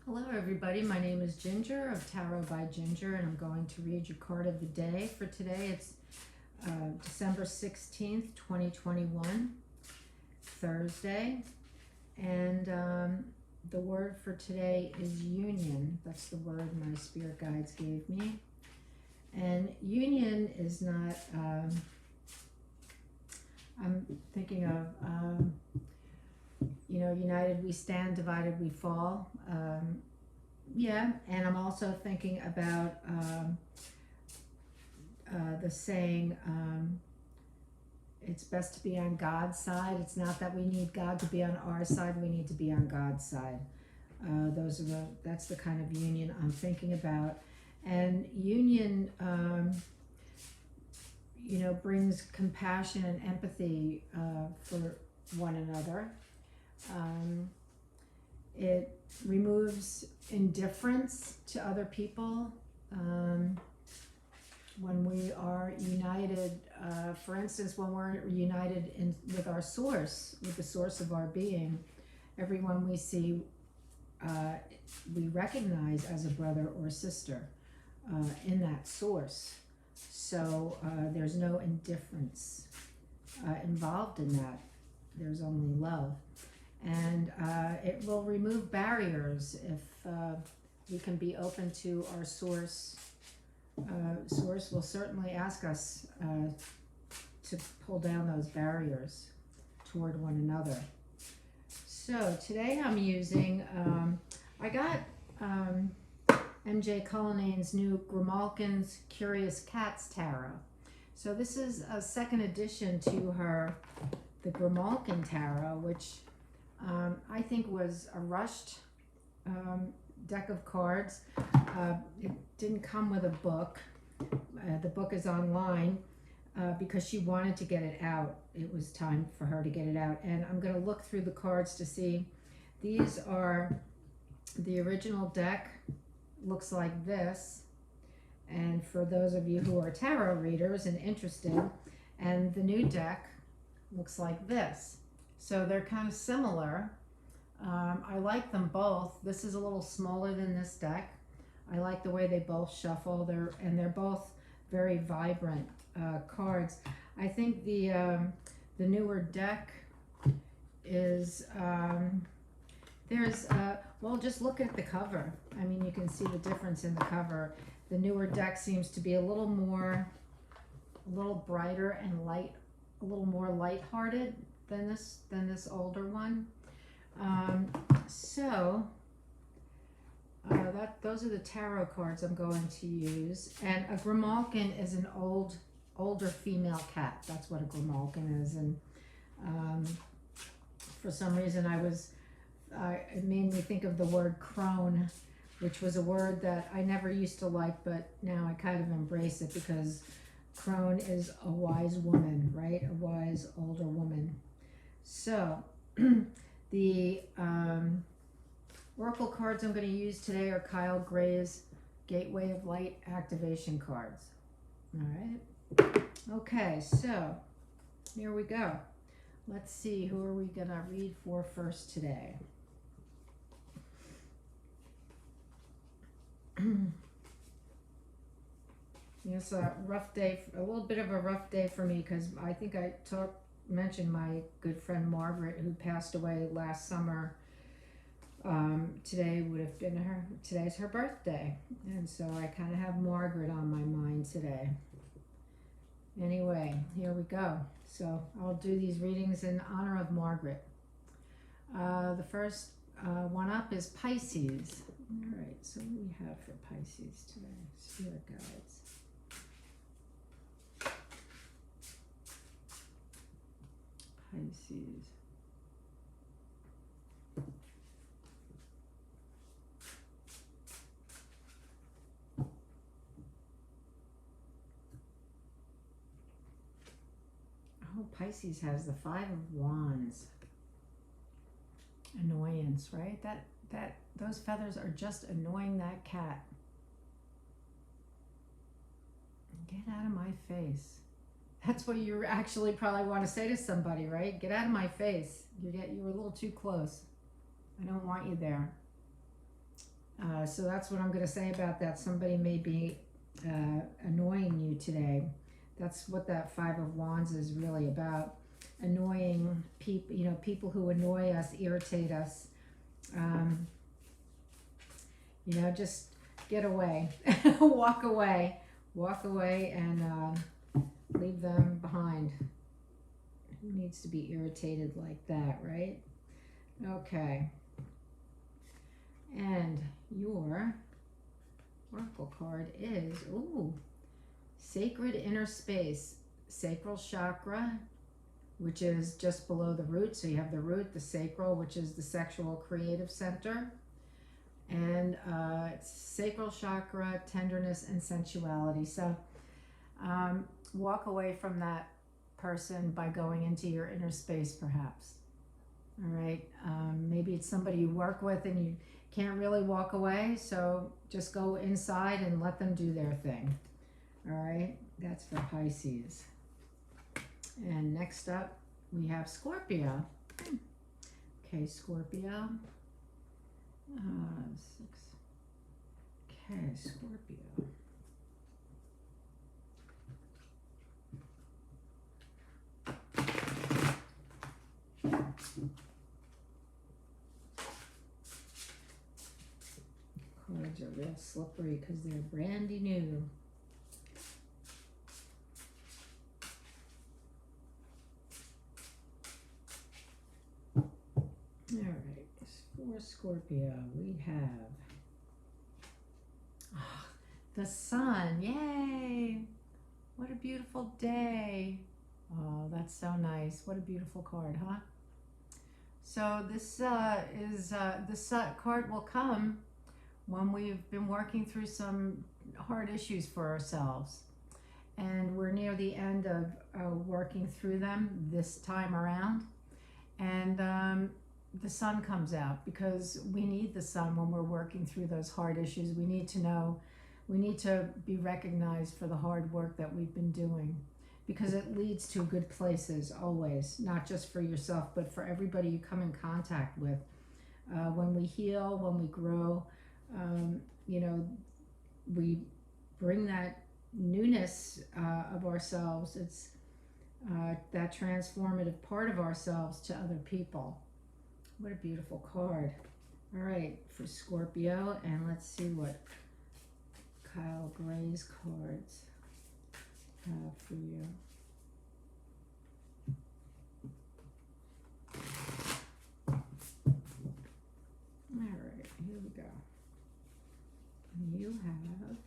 Hello everybody, my name is Ginger of Tarot by Ginger, and I'm going to read your card of the day for today. It's December 16th, 2021, Thursday, and the word for today is union. That's the word my spirit guides gave me. And union is not, I'm thinking of, united we stand, divided we fall. Yeah, and I'm also thinking about the saying, it's best to be on God's side. It's not that we need God to be on our side, we need to be on God's side. That's the kind of union I'm thinking about. And union, brings compassion and empathy for one another. It removes indifference to other people. When we are united, for instance, when we're united with our source, with the source of our being, everyone we see, we recognize as a brother or sister in that source. So there's no indifference involved in that. There's only love. And it will remove barriers if we can be open to our source. Source will certainly ask us to pull down those barriers toward one another. So today I'm using, I got MJ Cullinane's new Grimalkin's Curious Cats Tarot. So this is a second edition to her, the Grimalkin Tarot, which I think was a rushed deck of cards. It didn't come with a book. The book is online because she wanted to get it out. It was time for her to get it out. And I'm going to look through the cards to see. These are the original deck. Looks like this. And for those of you who are tarot readers and interested, and the new deck looks like this. So they're kind of similar. I like them both. This is a little smaller than this deck. I like the way they both shuffle. They're both very vibrant cards. I think the newer deck is well, just look at the cover. I mean, you can see the difference in the cover. The newer deck seems to be a little brighter and light, a little more lighthearted than this older one. Those are the tarot cards I'm going to use. And a Grimalkin is an older female cat. That's what a Grimalkin is. And for some reason it made me think of the word crone, which was a word that I never used to like, but now I kind of embrace it because crone is a wise woman, right? A wise older woman. So the oracle cards I'm going to use today are Kyle Gray's Gateway of Light activation cards. All right. Okay, so here we go. Let's see, who are we going to read for first today? It's a rough day, a little bit of a rough day for me because I think I mentioned my good friend Margaret, who passed away last summer. Today's her birthday, and so I kind of have Margaret on my mind today. Anyway, here we go. So I'll do these readings in honor of Margaret. The first one up is Pisces. All right, so what do we have for Pisces today? Spirit guides. Pisces. Oh, Pisces has the Five of Wands. Annoyance, right? Those feathers are just annoying that cat. Get out of my face. That's what you actually probably want to say to somebody, right? Get out of my face. You were a little too close. I don't want you there. So that's what I'm going to say about that. Somebody may be annoying you today. That's what that Five of Wands is really about. Annoying people, you know, people who annoy us, irritate us. You know, just get away, walk away and leave them behind. Who needs to be irritated like that, right? Okay. And your oracle card is, ooh, Sacred Inner Space, Sacral Chakra, which is just below the root. So you have the root, the sacral, which is the sexual creative center. And it's Sacral Chakra, tenderness and sensuality. So walk away from that person by going into your inner space, perhaps. All right. Maybe it's somebody you work with and you can't really walk away. So just go inside and let them do their thing. All right. That's for Pisces. And next up, we have Scorpio. Okay, Scorpio. 6. Okay, Scorpio. Cards are real slippery because they're brandy new. All right, for Scorpio, we have the sun. Yay! What a beautiful day. Oh, that's so nice. What a beautiful card, huh? So this card will come when we've been working through some hard issues for ourselves. And we're near the end of working through them this time around. And the sun comes out because we need the sun when we're working through those hard issues. We need to know, we need to be recognized for the hard work that we've been doing, because it leads to good places always, not just for yourself, but for everybody you come in contact with. When we heal, when we grow, you know, we bring that newness of ourselves. It's that transformative part of ourselves to other people. What a beautiful card. All right, for Scorpio, and let's see what Kyle Gray's cards have for you. All right, here we go. You have,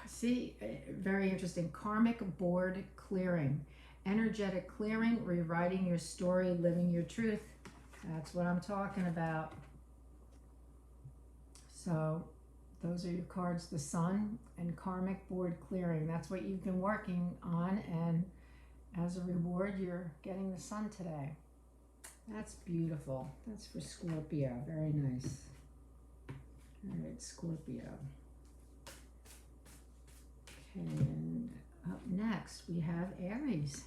see, very interesting. Karmic board clearing. Energetic clearing, rewriting your story, living your truth. That's what I'm talking about. So those are your cards, the sun and karmic board clearing. That's what you've been working on, and as a reward, you're getting the sun today. That's beautiful. That's for Scorpio. Very nice. All right, Scorpio. Okay, and up next we have Aries.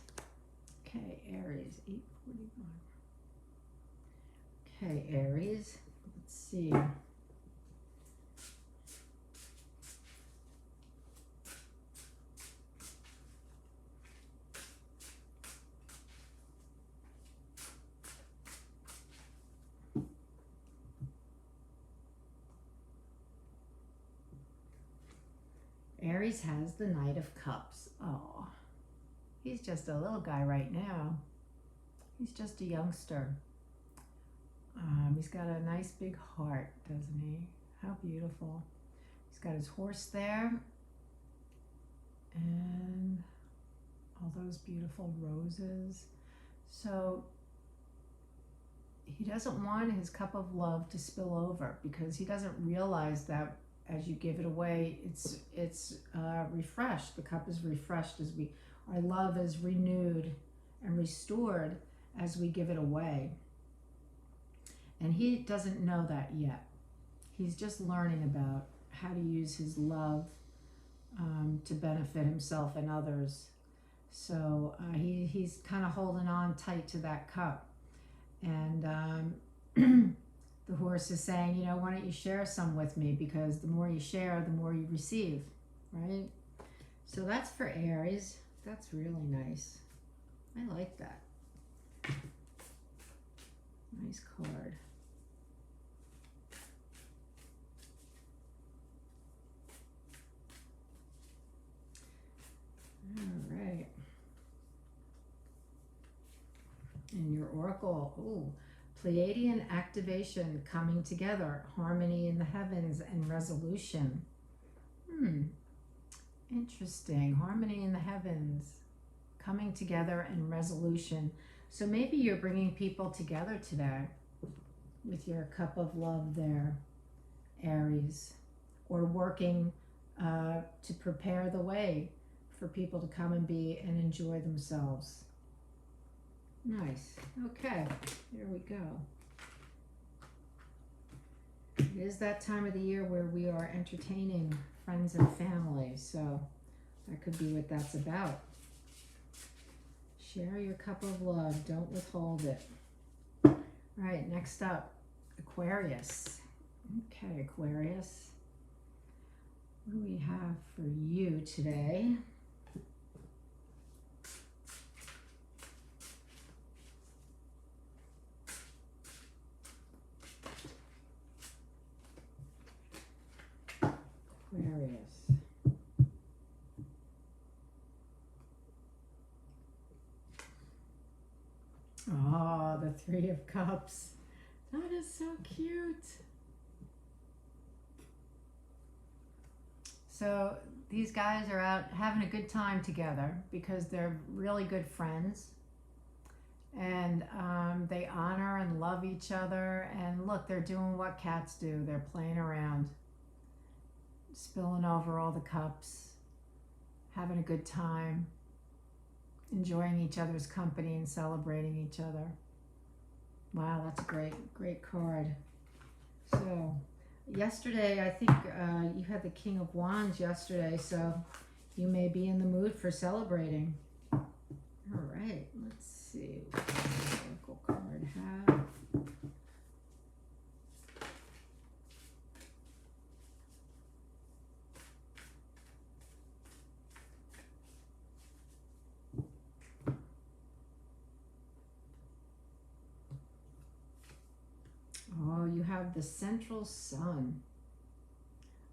Okay, Aries, 841. Okay, Aries, let's see. Aries has the Knight of Cups. Oh, he's just a little guy right now. He's just a youngster. He's got a nice big heart, doesn't he? How beautiful. He's got his horse there. And all those beautiful roses. So he doesn't want his cup of love to spill over, because he doesn't realize that as you give it away, it's refreshed. The cup is refreshed as our love is renewed and restored as we give it away. And he doesn't know that yet. He's just learning about how to use his love to benefit himself and others. So he's kind of holding on tight to that cup. And the horse is saying, you know, why don't you share some with me? Because the more you share, the more you receive, right? So that's for Aries. That's really nice. I like that. Nice card. All right. And your oracle, ooh, Pleiadian activation coming together, harmony in the heavens and resolution. Interesting. Harmony in the heavens, coming together and resolution. So maybe you're bringing people together today with your cup of love there, Aries, or working to prepare the way for people to come and be and enjoy themselves. Nice. Okay, there we go. It is that time of the year where we are entertaining friends and family, so that could be what that's about. Share your cup of love, don't withhold it. All right, next up, Aquarius. Okay, Aquarius, what do we have for you today? Aquarius. Oh, the Three of Cups. That is so cute. So these guys are out having a good time together because they're really good friends. And they honor and love each other. And look, they're doing what cats do. They're playing around, spilling over all the cups, having a good time, enjoying each other's company and celebrating each other. Wow, that's a great card. So yesterday, I think you had the King of Wands yesterday, so you may be in the mood for celebrating. All right, let's see what the Oracle card have. Oh, you have the central sun.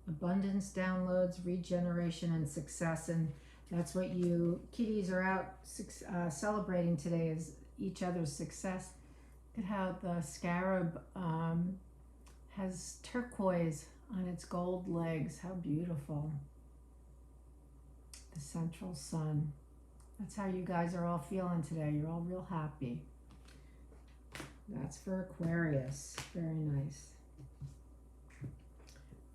Abundance, downloads, regeneration, and success. And that's what you kitties are out celebrating today, is each other's success. Look at how the scarab has turquoise on its gold legs. How beautiful. The central sun. That's how you guys are all feeling today. You're all real happy. That's for Aquarius. Very nice.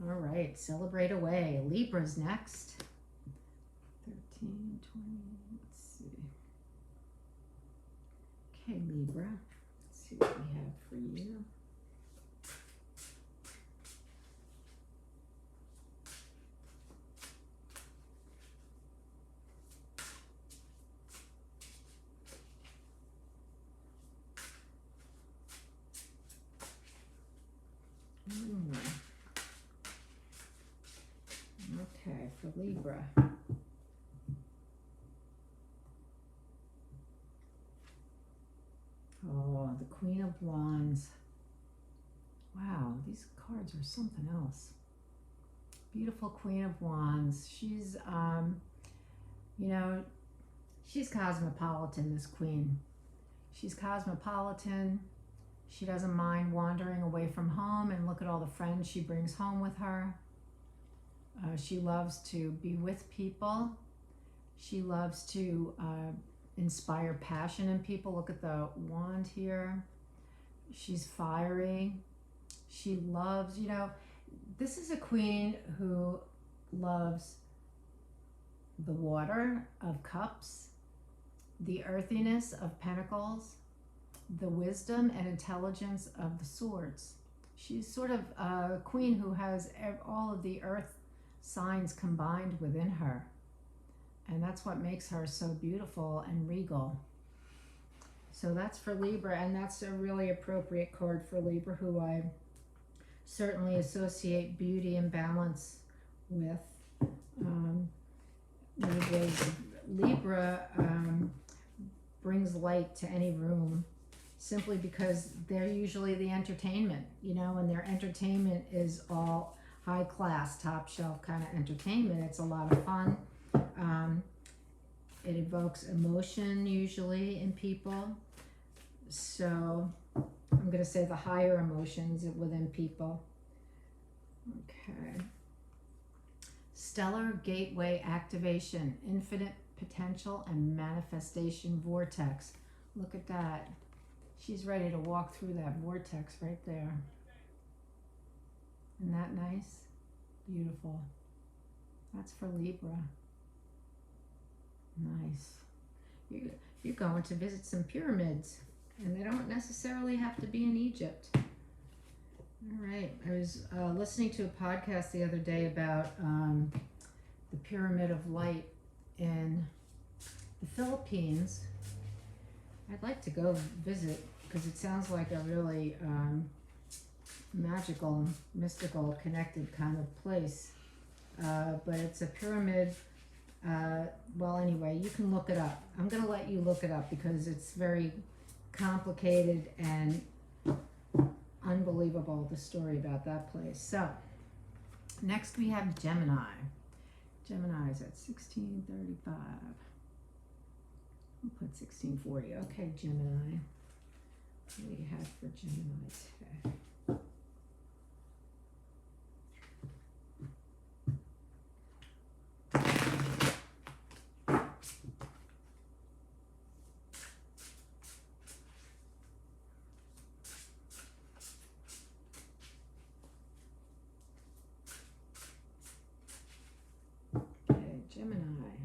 All right, celebrate away. Libra's next. 13, 20, let's see. Okay, Libra. Let's see what we have for you. Okay, for Libra. Oh, the Queen of Wands. Wow, these cards are something else. Beautiful Queen of Wands. She's, you know, she's cosmopolitan, this queen. She's cosmopolitan. She doesn't mind wandering away from home, and look at all the friends she brings home with her. She loves to be with people. She loves to inspire passion in people. Look at the wand here. She's fiery. She loves, you know, this is a queen who loves the water of cups, the earthiness of pentacles, the wisdom and intelligence of the swords. She's sort of a queen who has all of the earth signs combined within her. And that's what makes her so beautiful and regal. So that's for Libra, and that's a really appropriate card for Libra, who I certainly associate beauty and balance with. Libra brings light to any room simply because they're usually the entertainment, and their entertainment is all high class, top shelf kind of entertainment. It's a lot of fun. It evokes emotion usually in people. So I'm going to say the higher emotions within people. Okay. Stellar gateway activation, infinite potential and manifestation vortex. Look at that. She's ready to walk through that vortex right there. Isn't that nice? Beautiful. That's for Libra. Nice. You're going to visit some pyramids, and they don't necessarily have to be in Egypt. All right. I was listening to a podcast the other day about the Pyramid of Light in the Philippines. I'd like to go visit because it sounds like a really magical, mystical, connected kind of place. But it's a pyramid. Well, anyway, you can look it up. I'm going to let you look it up because it's very complicated and unbelievable, the story about that place. So, next we have Gemini. Gemini is at 1635. We'll put 1640. Okay, Gemini. What do you have for Gemini today? Gemini.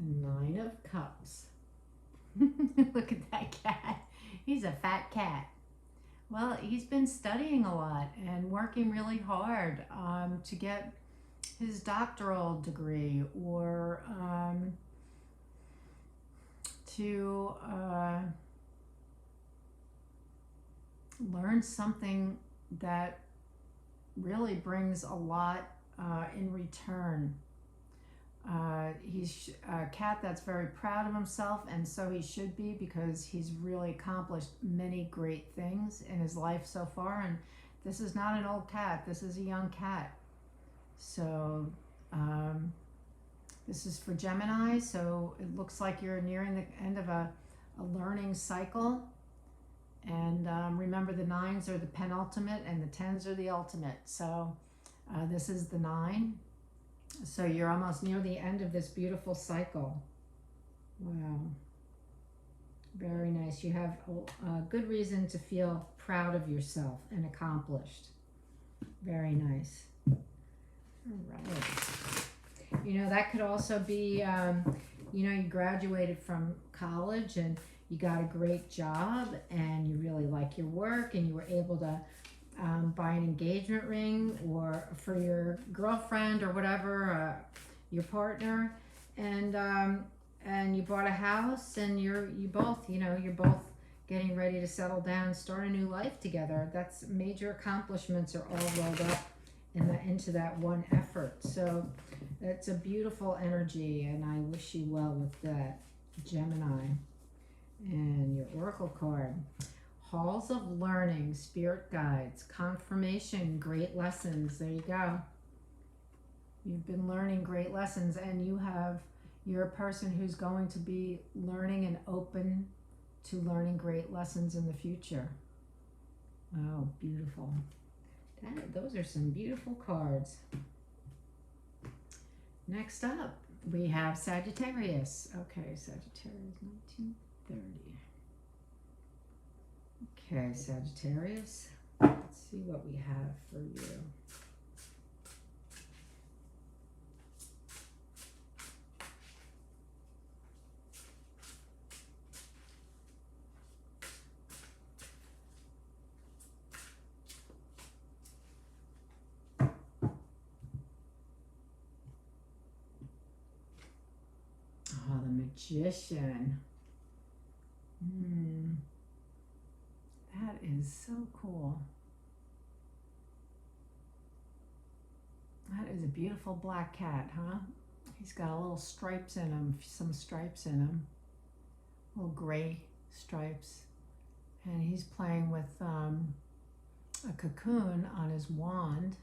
The Nine of Cups. Look at that cat. He's a fat cat. Well, he's been studying a lot and working really hard to get his doctoral degree or to learn something that really brings a lot in return. He's a cat that's very proud of himself, and so he should be, because he's really accomplished many great things in his life so far. And this is not an old cat, this is a young cat. So this is for Gemini, so it looks like you're nearing the end of a learning cycle. And remember, the nines are the penultimate and the tens are the ultimate. So this is the 9. So you're almost near the end of this beautiful cycle. Wow. Very nice. You have a good reason to feel proud of yourself and accomplished. Very nice. All right. That could also be, you graduated from college and you got a great job and you really like your work and you were able to buy an engagement ring or for your girlfriend or whatever, your partner, and you bought a house and you're both getting ready to settle down, start a new life together. That's major accomplishments are all rolled up into that one effort. So it's a beautiful energy, and I wish you well with that, Gemini. And your oracle card. Halls of learning, spirit guides, confirmation, great lessons. There you go. You've been learning great lessons, and you're a person who's going to be learning and open to learning great lessons in the future. Oh, beautiful. Those are some beautiful cards. Next up, we have Sagittarius. Okay, Sagittarius 1930. Okay, Sagittarius, let's see what we have for you. Oh, the Magician. is so cool. That is a beautiful black cat, huh? He's got a little stripes in him, some stripes in him, little gray stripes. And he's playing with a cocoon on his wand.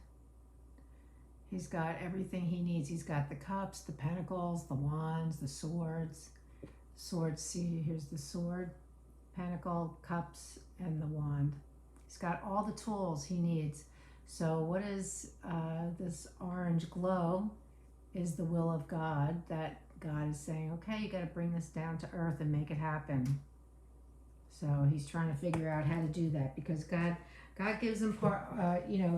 He's got everything he needs. He's got the cups, the pentacles, the wands, the swords. Swords, see, here's the sword, pentacle, cups, and the wand. He's got all the tools he needs. So what is this orange glow is the will of God, that God is saying, okay, you got to bring this down to earth and make it happen. So he's trying to figure out how to do that, because God gives him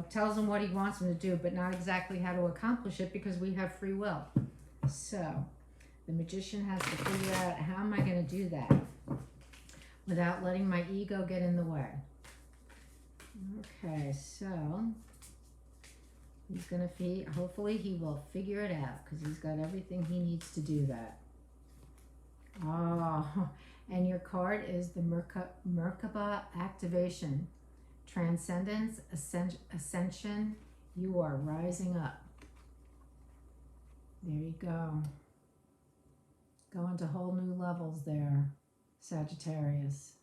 tells him what he wants him to do, but not exactly how to accomplish it, because we have free will. So the magician has to figure out, how am I going to do that without letting my ego get in the way? Okay, so he's going to hopefully he will figure it out, because he's got everything he needs to do that. Oh, and your card is the Merkaba activation. Transcendence, ascension, you are rising up. There you go. Going to whole new levels there, Sagittarius.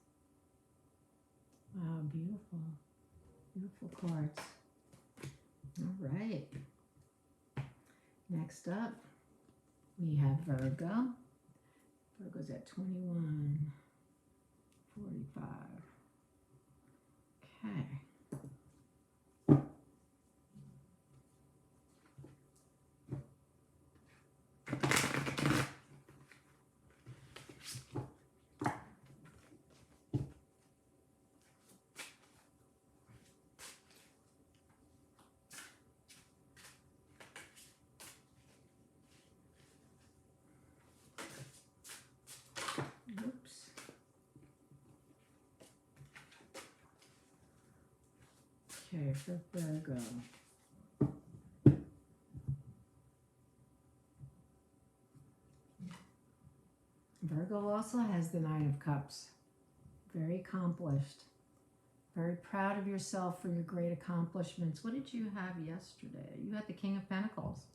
Wow, beautiful. Beautiful cards. All right. Next up, we have Virgo. Virgo's at 21, 45. Okay. Oops. Okay, for Virgo. Virgo also has the Nine of Cups. Very accomplished. Very proud of yourself for your great accomplishments. What did you have yesterday? You had the King of Pentacles.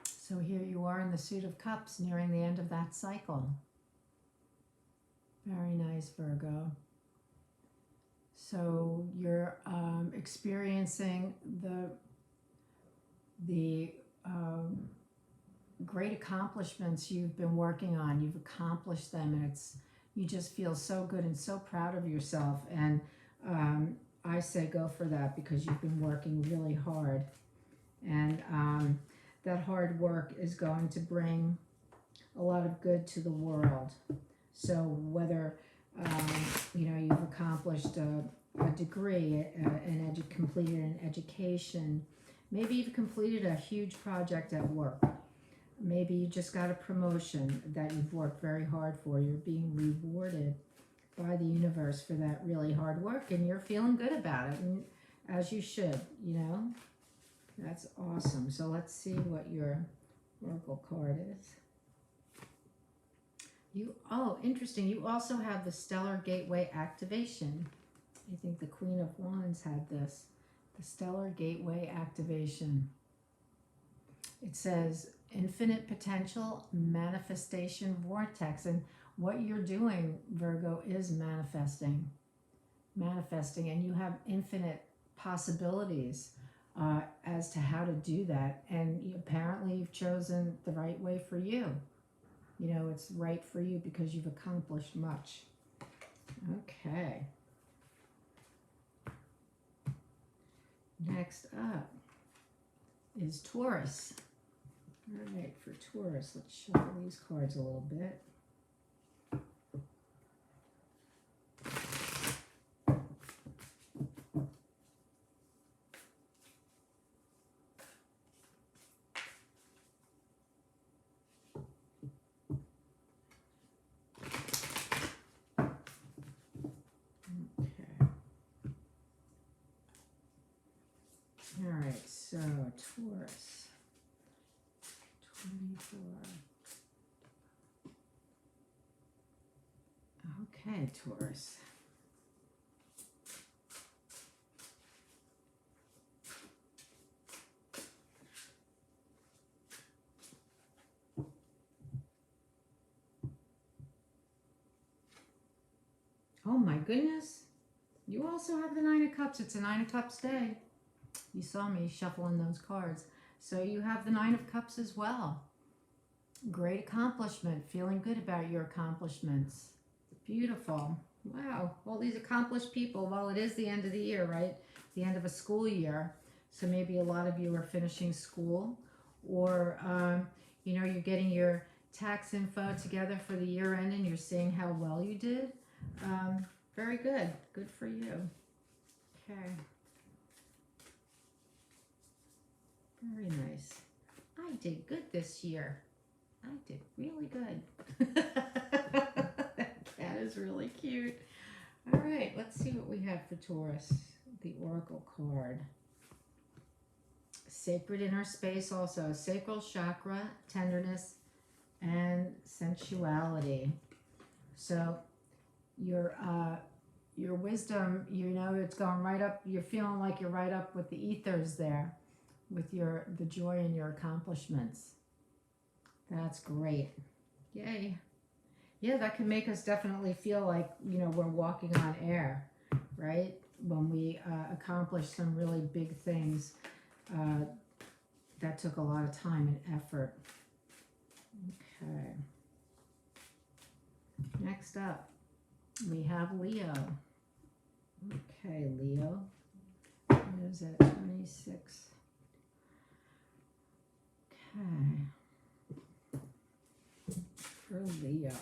So here you are in the Suit of Cups, nearing the end of that cycle. Very nice, Virgo. So you're experiencing the great accomplishments you've been working on. You've accomplished them, and you just feel so good and so proud of yourself. And I say go for that, because you've been working really hard, and that hard work is going to bring a lot of good to the world. So whether you've accomplished a degree, completed an education, maybe you've completed a huge project at work, maybe you just got a promotion that you've worked very hard for, you're being rewarded by the universe for that really hard work, and you're feeling good about it, and as you should, That's awesome. So let's see what your oracle card is. Interesting. You also have the Stellar Gateway activation. I think the Queen of Wands had this. The Stellar Gateway activation. It says infinite potential manifestation vortex. And what you're doing, Virgo, is manifesting. And you have infinite possibilities as to how to do that. And apparently you've chosen the right way for you. It's right for you because you've accomplished much. Okay. Next up is Taurus. All right, for Taurus, let's shuffle these cards a little bit. All right, so Taurus, 24. Okay, Taurus. Oh my goodness. You also have the Nine of Cups. It's a Nine of Cups day. You saw me shuffling those cards. So you have the Nine of Cups as well. Great accomplishment. Feeling good about your accomplishments. Beautiful. Wow. All these accomplished people. Well, it is the end of the year, right? The end of a school year. So maybe a lot of you are finishing school, or, you know, you're getting your tax info together for the year end and you're seeing how well you did. Very good. Good for you. Okay. Very nice. I did good this year. I did really good. That cat is really cute. All right, let's see what we have for Taurus. The Oracle card. Sacred inner space also. Sacral chakra, tenderness, and sensuality. So your wisdom, you know, it's going right up. You're feeling like you're right up with the ethers there, with the joy in your accomplishments. That's great. Yay. Yeah, that can make us definitely feel like, you know, we're walking on air, right? When we accomplish some really big things that took a lot of time and effort. Okay. Next up, we have Leo. Okay, Leo. What is that? 26. Okay. For Leo.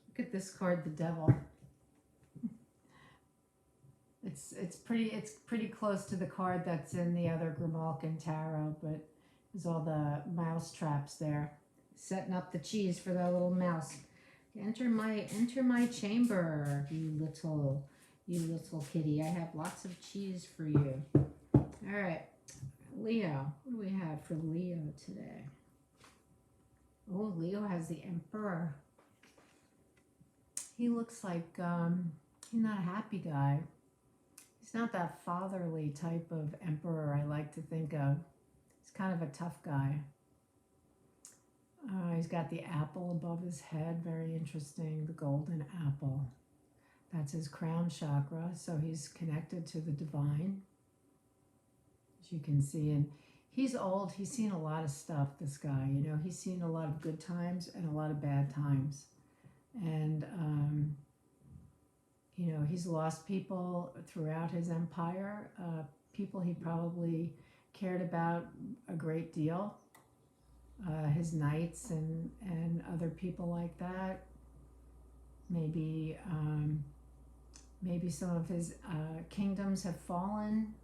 Look at this card, the Devil. It's pretty close to the card that's in the other Grimalkin tarot, but there's all the mouse traps there, setting up the cheese for that little mouse. Enter my chamber, you little kitty. I have lots of cheese for you. All right, Leo. What do we have for Leo today? Oh, Leo has the Emperor. He looks like he's not a happy guy. He's not that fatherly type of emperor I like to think of. He's kind of a tough guy. He's got the apple above his head, very interesting, the golden apple. That's his crown chakra, so he's connected to the divine, as you can see. And he's old, he's seen a lot of stuff, this guy, you know. He's seen a lot of good times and a lot of bad times. And, you know, he's lost people throughout his empire, people he probably cared about a great deal, his knights and other people like that. Maybe some of his kingdoms have fallen,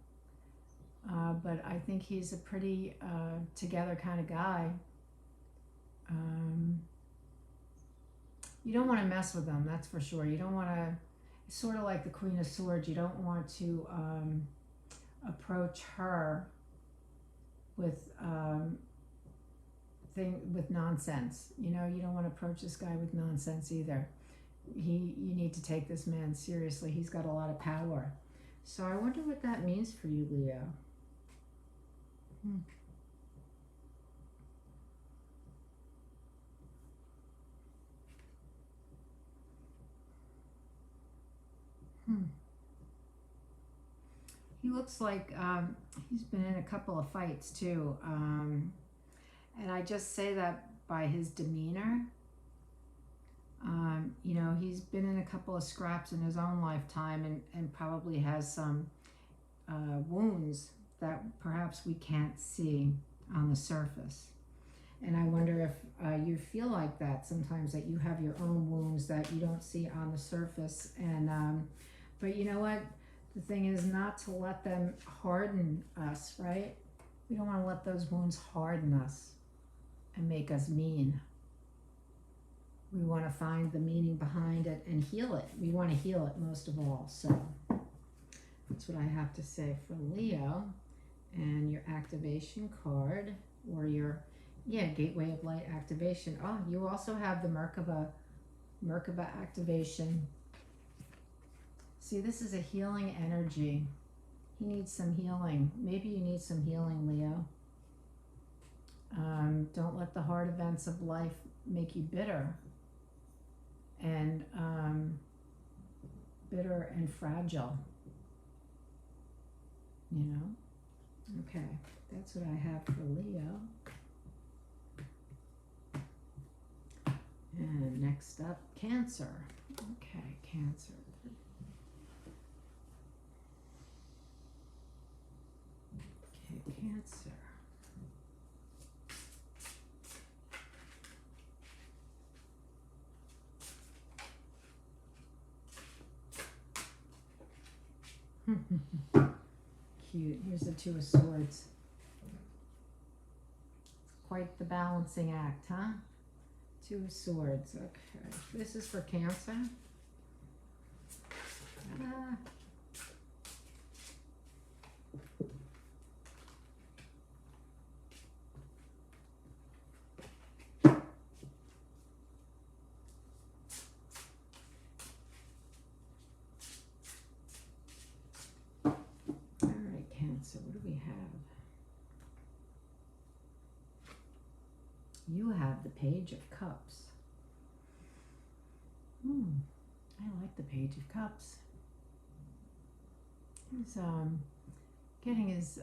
but I think he's a pretty together kind of guy. You don't want to mess with him, that's for sure. You don't want to, it's sort of like the Queen of Swords, you don't want to approach her with with nonsense. You know, you don't want to approach this guy with nonsense either. You need to take this man seriously. He's got a lot of power. So I wonder what that means for you, Leo. He looks like he's been in a couple of fights too. And I just say that by his demeanor. You know, he's been in a couple of scraps in his own lifetime and probably has some wounds that perhaps we can't see on the surface. And I wonder if you feel like that sometimes, that you have your own wounds that you don't see on the surface. And but you know what? The thing is not to let them harden us, right? We don't want to let those wounds harden us and make us mean. We want to find the meaning behind it and heal it. We want to heal it most of all. So that's what I have to say for Leo. And your activation card, or your, Gateway of Light activation. Oh, you also have the Merkaba activation. See, this is a healing energy. He needs some healing. Maybe you need some healing, Leo. Don't let the hard events of life make you bitter and fragile, you know. Okay, that's what I have for Leo. And next up, Cancer. Okay, Cancer. Okay, Cancer. Cute. Here's the Two of Swords. Quite the balancing act, huh? Two of Swords. Okay. This is for Cancer. Ah. So what do we have? You have the Page of Cups. I like the Page of Cups. He's getting his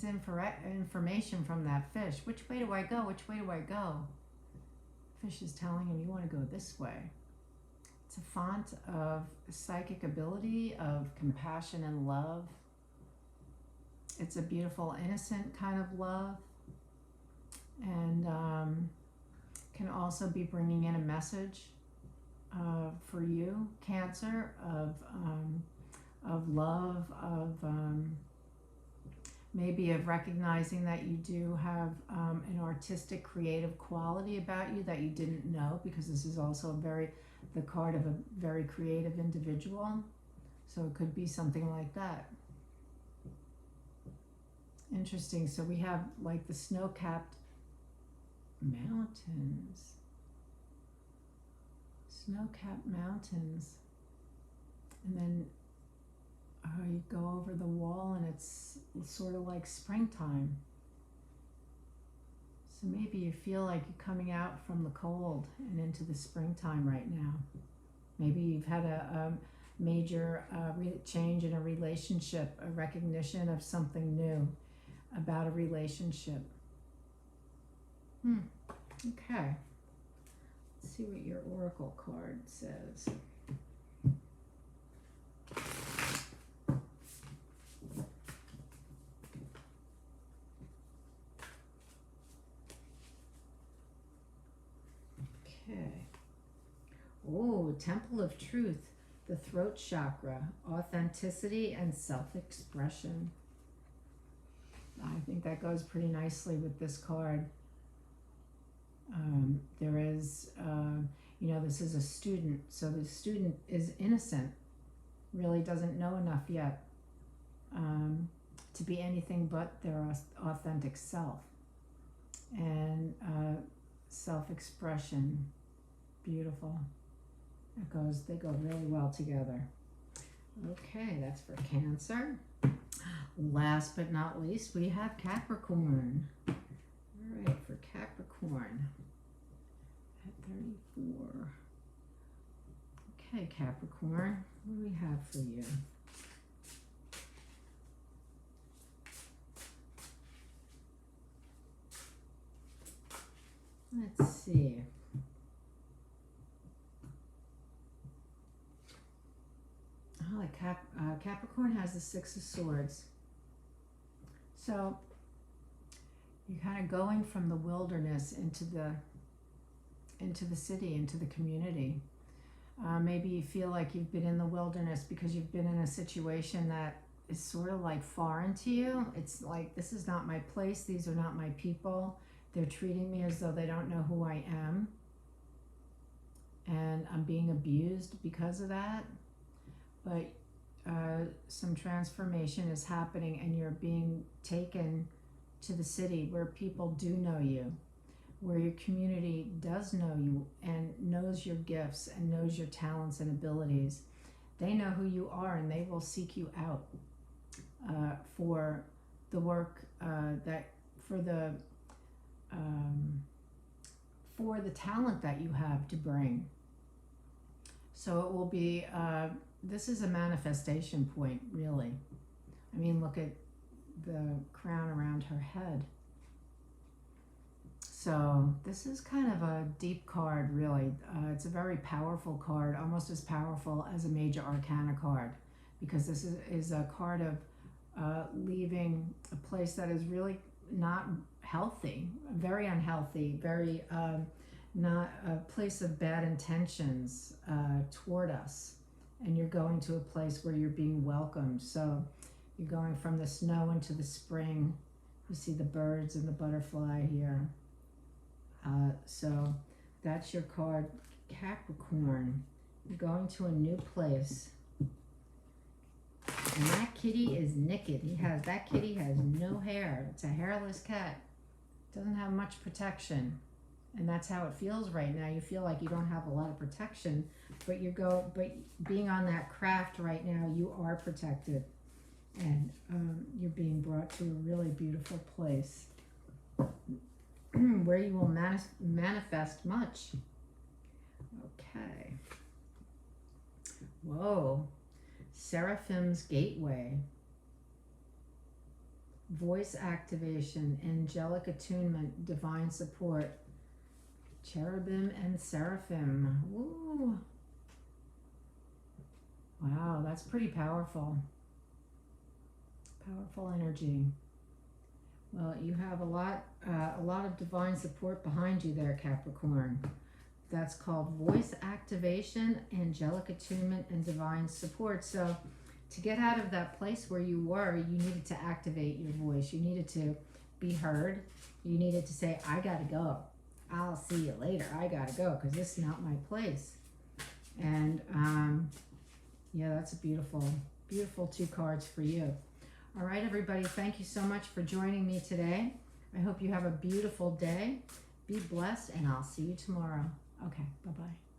information from that fish. Which way do I go? Which way do I go? Fish is telling him you want to go this way. It's a font of psychic ability, of compassion and love. It's a beautiful, innocent kind of love. And can also be bringing in a message for you, Cancer, of love, of maybe of recognizing that you do have an artistic, creative quality about you that you didn't know, because this is also the card of a very creative individual. So it could be something like that. Interesting. So we have like the snow-capped mountains. Snow-capped mountains. And then you go over the wall and it's sort of like springtime. So maybe you feel like you're coming out from the cold and into the springtime right now. Maybe you've had a major change in a relationship, a recognition of something new about a relationship. Okay. Let's see what your oracle card says. Okay. Oh, Temple of Truth, the throat chakra, authenticity and self-expression. I think that goes pretty nicely with this card. There is, this is a student, so the student is innocent, really doesn't know enough yet to be anything but their authentic self. And self-expression, beautiful. They go really well together. Okay, that's for Cancer. Last but not least, we have Capricorn. All right, for Capricorn at 34. Okay, Capricorn, what do we have for you? Let's see. Capricorn has the Six of Swords. So you're kind of going from the wilderness into the city, into the community. Maybe you feel like you've been in the wilderness because you've been in a situation that is sort of like foreign to you. It's like, this is not my place. These are not my people. They're treating me as though they don't know who I am. And I'm being abused because of that. But some transformation is happening and you're being taken to the city where people do know you, where your community does know you and knows your gifts and knows your talents and abilities. They know who you are and they will seek you out for the work for the for the talent that you have to bring. So it will be, this is a manifestation point, really. I mean, look at the crown around her head. So this is kind of a deep card, really. It's a very powerful card, almost as powerful as a major arcana card, because this is a card of leaving a place that is really not healthy, very unhealthy, very not a place of bad intentions toward us. And you're going to a place where you're being welcomed. So you're going from the snow into the spring. You see the birds and the butterfly here. So that's your card, Capricorn. You're going to a new place. And that kitty is naked. That kitty has no hair. It's a hairless cat. Doesn't have much protection. And that's how it feels right now. You feel like you don't have a lot of protection, but being on that craft right now, you are protected. And you're being brought to a really beautiful place where you will manifest much. Okay. Whoa. Seraphim's Gateway. Voice activation, angelic attunement, divine support. Cherubim and seraphim. Ooh. Wow, that's pretty powerful. Powerful energy. Well, you have a lot of divine support behind you there, Capricorn. That's called voice activation, angelic attunement, and divine support. So to get out of that place where you were, you needed to activate your voice. You needed to be heard. You needed to say, I gotta go. I'll see you later. I gotta go because this is not my place. And yeah, that's a beautiful, beautiful 2 cards for you. All right, everybody, thank you so much for joining me today. I hope you have a beautiful day. Be blessed, and I'll see you tomorrow. Okay, bye-bye.